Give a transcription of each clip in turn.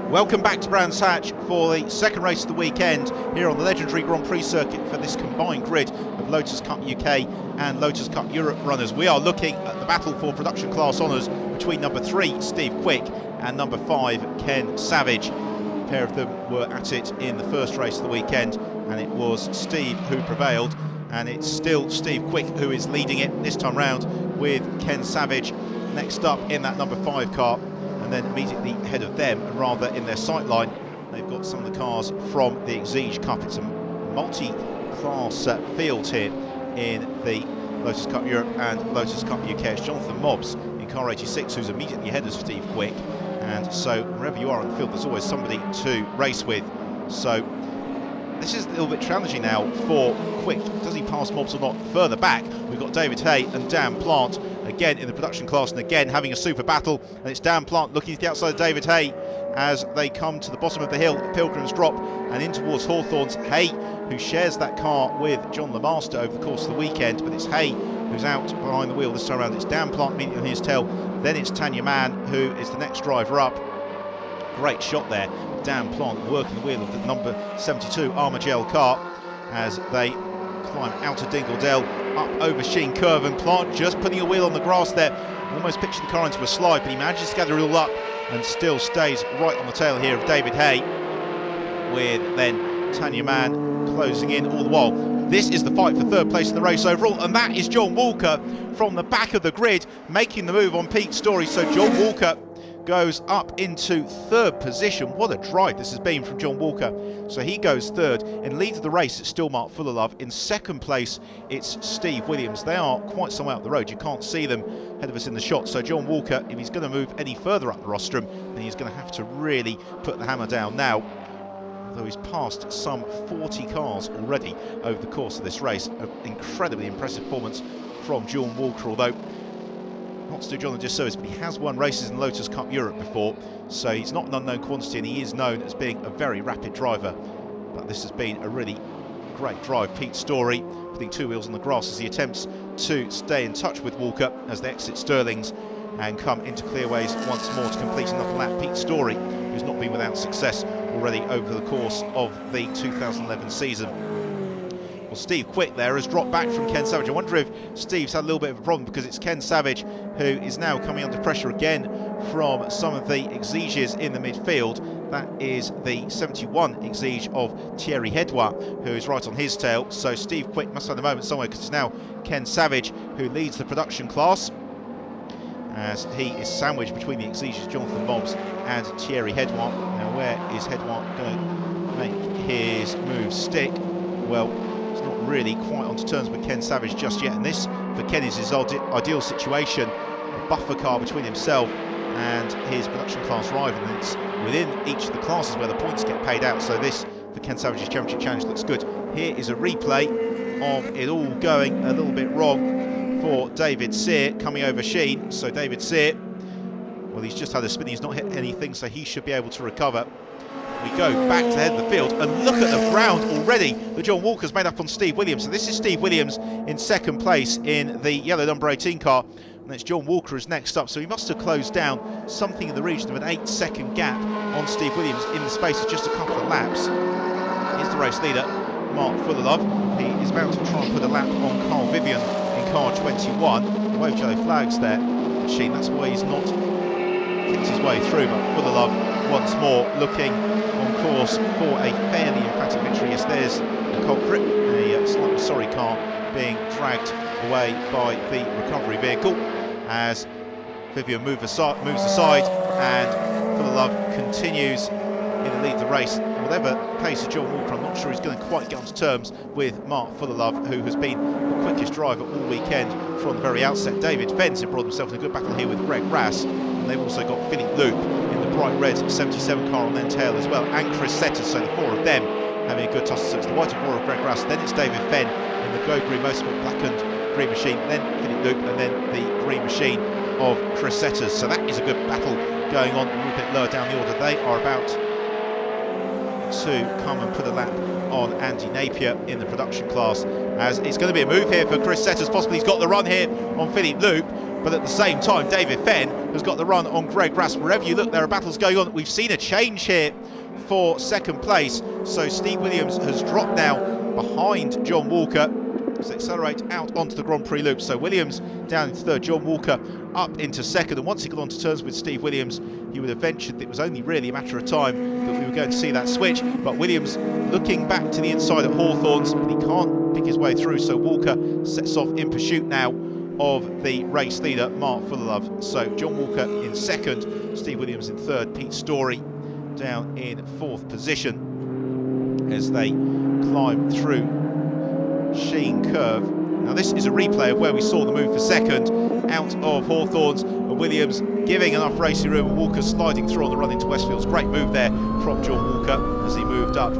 Welcome back to Brands Hatch for the second race of the weekend here on the legendary Grand Prix circuit for this combined grid of Lotus Cup UK and Lotus Cup Europe runners. We are looking at the battle for production class honours between number 3 Steve Quick and number 5 Ken Savage. A pair of them were at it in the first race of the weekend and it was Steve who prevailed, and it's still Steve Quick who is leading it this time round, with Ken Savage next up in that number 5 car. And then immediately ahead of them, and rather in their sight line, they've got some of the cars from the Exige Cup. It's a multi-class field here in the Lotus Cup Europe and Lotus Cup UK. It's Jonathan Mobbs in car 86 who's immediately ahead of Steve Quick, and so wherever you are on the field there's always somebody to race with. So this is a little bit challenging now for Quick. Does he pass Mobbs or not? Further back we've got David Hay and Dan Plant again in the production class, and again having a super battle, and it's Dan Plant looking to the outside of David Hay as they come to the bottom of the hill, Pilgrim's Drop, and in towards Hawthorns. Hay, who shares that car with John Lamaster over the course of the weekend, but it's Hay who's out behind the wheel this time around. It's Dan Plant immediately on his tail, then it's Tanya Mann who is the next driver up. Great shot there, Dan Plant working the wheel of the number 72 Armagel car as they climb out of Dingledale, up over Sheen Curve, and Plant just putting a wheel on the grass there, almost pitching the car into a slide, but he manages to gather it all up and still stays right on the tail here of David Hay, with then Tanya Mann closing in all the while. This is the fight for third place in the race overall, and that is John Walker from the back of the grid making the move on Pete Story. So John Walker goes up into third position. What a drive this has been from John Walker. So he goes third. In lead of the race, it's still Mark Fullerlove. In second place, it's Steve Williams. They are quite some way up the road. You can't see them ahead of us in the shot. So John Walker, if he's going to move any further up the rostrum, then he's going to have to really put the hammer down now. Although he's passed some 40 cars already over the course of this race. An incredibly impressive performance from John Walker, although not to do John a disservice, but he has won races in Lotus Cup Europe before, so he's not an unknown quantity, and he is known as being a very rapid driver. But this has been a really great drive. Pete Story putting two wheels on the grass as he attempts to stay in touch with Walker as they exit Stirlings and come into clearways once more to complete another lap. Pete Story, who's not been without success already over the course of the 2011 season. Well, Steve Quick there has dropped back from Ken Savage. I wonder if Steve's had a little bit of a problem, because it's Ken Savage who is now coming under pressure again from some of the Exiges in the midfield. That is the 71 Exige of Thierry Hedouard, who is right on his tail. So Steve Quick must have a moment somewhere, because it's now Ken Savage who leads the production class, as he is sandwiched between the Exiges, Jonathan Mobbs and Thierry Hedouard. Now, where is Hedouard going to make his move stick? Well, he's not really quite onto terms with Ken Savage just yet, and this for Ken is his ideal situation. A buffer car between himself and his production class rival, and it's within each of the classes where the points get paid out. So this for Ken Savage's championship challenge looks good. Here is a replay of it all going a little bit wrong for David Sear coming over Sheen. So David Sear, well, he's just had a spin, he's not hit anything, so he should be able to recover. We go back to the head of the field, and look at the ground already that John Walker's made up on Steve Williams. So this is Steve Williams in second place in the yellow number 18 car, and it's John Walker is next up. So he must have closed down something in the region of an 8-second gap on Steve Williams in the space of just a couple of laps. Here's the race leader, Mark Fullerlove. He is about to try and put a lap on Carl Vivian in car 21. Wave yellow flags there, Sheen. That's why he's not kicked his way through, but Fullerlove once more looking on course for a fairly emphatic victory. Yes, there's the culprit, a slightly sorry car being dragged away by the recovery vehicle as Vivian moves aside, and Fullerlove continues in the lead of the race. Whatever pace of John Walker, I'm not sure he's going to quite get onto terms with Mark Fullerlove, who has been the quickest driver all weekend from the very outset. David Fenns embroiled himself in a good battle here with Greg Rass, and they've also got Philip Loop in the bright red 77 car on their tail as well, and Chris Setters. So the four of them having a good tussle. So it's the white and roar of Greg Rass, then it's David Fenn in the Go Green Motorsport blackened green machine, then Philip Loop, and then the green machine of Chris Setters. So that is a good battle going on a little bit lower down the order. They are about to come and put a lap on Andy Napier in the production class, as it's going to be a move here for Chris Setters. Possibly he's got the run here on Philip Loop, but at the same time David Fenn has got the run on Greg Rass. Wherever you look, there are battles going on. We've seen a change here for second place. So Steve Williams has dropped now behind John Walker to accelerate out onto the Grand Prix loop. So Williams down into third, John Walker up into second. And once he got onto terms with Steve Williams, he would have ventured that it was only really a matter of time that we were going to see that switch. But Williams looking back to the inside at Hawthorns, but he can't pick his way through. So Walker sets off in pursuit now of the race leader, Mark Fullerlove. So John Walker in second, Steve Williams in third, Pete Story down in fourth position as they climb through Sheen Curve. Now this is a replay of where we saw the move for second out of Hawthorns, and Williams giving enough racing room, and Walker sliding through on the run into Westfields. Great move there from John Walker as he moved up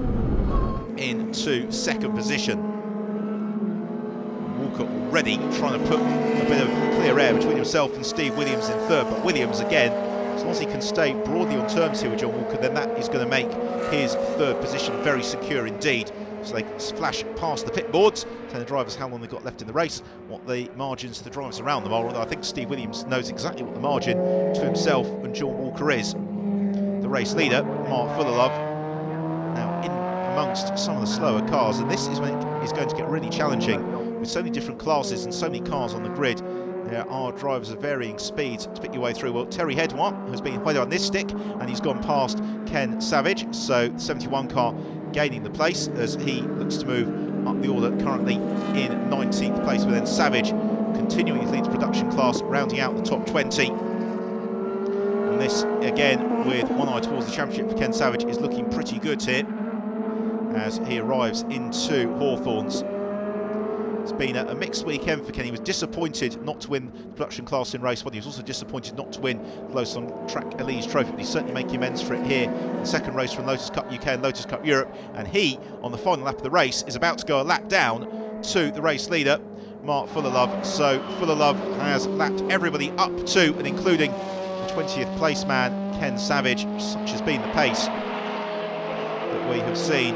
into second position. Walker already trying to put a bit of clear air between himself and Steve Williams in third, but Williams again, as long as he can stay broadly on terms here with John Walker, then that is going to make his third position very secure indeed. So they flash past the pit boards, telling the drivers how long they've got left in the race, what the margins to the drivers around them are, although I think Steve Williams knows exactly what the margin to himself and John Walker is. The race leader, Mark Fullerlove, now in amongst some of the slower cars, and this is when it is going to get really challenging with so many different classes and so many cars on the grid. There are drivers of varying speeds to pick your way through. Well, Terry Hedwar has been waiting on this stick, and he's gone past Ken Savage, so the 71 car gaining the place as he looks to move up the order, currently in 19th place, but then Savage continuing his lead to production class, rounding out the top 20. And this, again, with one eye towards the championship for Ken Savage, is looking pretty good here as he arrives into Hawthorns. It's been a mixed weekend for Ken. He was disappointed not to win the production class in race one. He was also disappointed not to win the Lotus on Track Elise Trophy, but he's certainly making amends for it here in the second race from Lotus Cup UK and Lotus Cup Europe. And he, on the final lap of the race, is about to go a lap down to the race leader, Mark Fullerlove. So Fullerlove has lapped everybody up to and including the 20th place man, Ken Savage. Such has been the pace that we have seen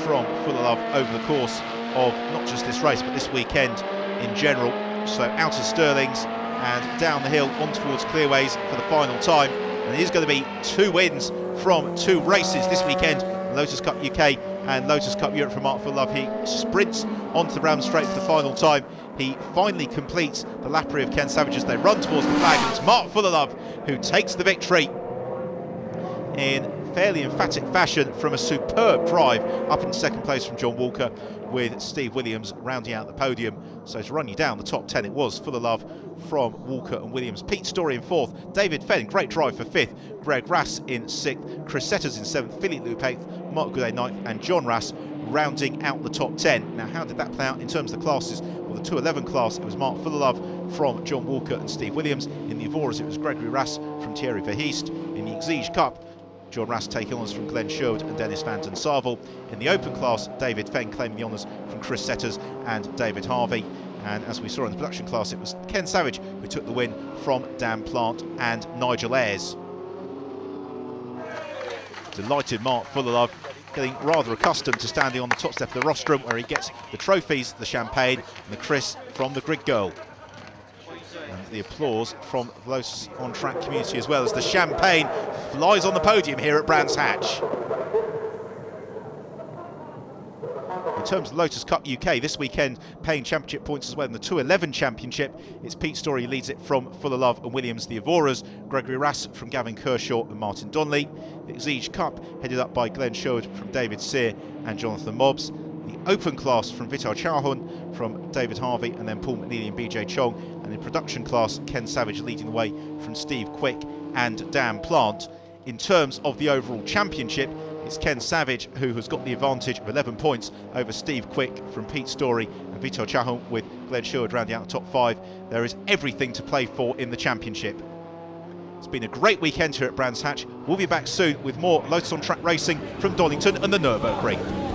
from Fullerlove over the course of not just this race but this weekend in general. So out of Stirling's and down the hill on towards Clearways for the final time, and it is going to be 2 wins from 2 races this weekend, Lotus Cup UK and Lotus Cup Europe for Mark Fullerlove. He sprints onto the Ram Straight for the final time. He finally completes the lappery of Ken Savage as they run towards the flag, and it's Mark Fullerlove who takes the victory in fairly emphatic fashion from a superb drive up in second place from John Walker, with Steve Williams rounding out the podium. So to run you down the top 10, it was Fullerlove from Walker and Williams. Pete Story in fourth, David Fenn, great drive for fifth, Greg Rass in sixth, Chris Setters in seventh, Philippe Loup eighth, Mark Goudet ninth, and John Rass rounding out the top 10. Now, how did that play out in terms of the classes? Well, the 211 class, it was Mark Fullerlove from John Walker and Steve Williams. In the Avoras, it was Gregory Rass from Thierry Verheest. In the Exige Cup, John Rass taking honours from Glenn Sherwood and Dennis Van den Sarvel. In the Open class, David Fenn claiming the honours from Chris Setters and David Harvey. And as we saw in the production class, it was Ken Savage who took the win from Dan Plant and Nigel Ayres. Delighted Mark Fullerlove, getting rather accustomed to standing on the top step of the rostrum where he gets the trophies, the champagne and the Chris from the grid girl. And the applause from the Lotus on Track community as well as the champagne flies on the podium here at Brands Hatch. In terms of Lotus Cup UK, this weekend paying championship points as well in the 211 championship, it's Pete Story who leads it from Fullerlove and Williams. The Avoras, Gregory Rass from Gavin Kershaw and Martin Donnelly. The Exige Cup headed up by Glenn Sherwood from David Sear and Jonathan Mobbs. The Open class from Vital Chahun, from David Harvey and then Paul McNeely and BJ Chong. And in production class, Ken Savage leading the way from Steve Quick and Dan Plant. In terms of the overall championship, it's Ken Savage who has got the advantage of 11 points over Steve Quick from Pete Story and Vital Chahun, with Glenn Sherwood rounding out the top 5. There is everything to play for in the championship. It's been a great weekend here at Brands Hatch. We'll be back soon with more Lotus on Track racing from Donington and the Nürburgring.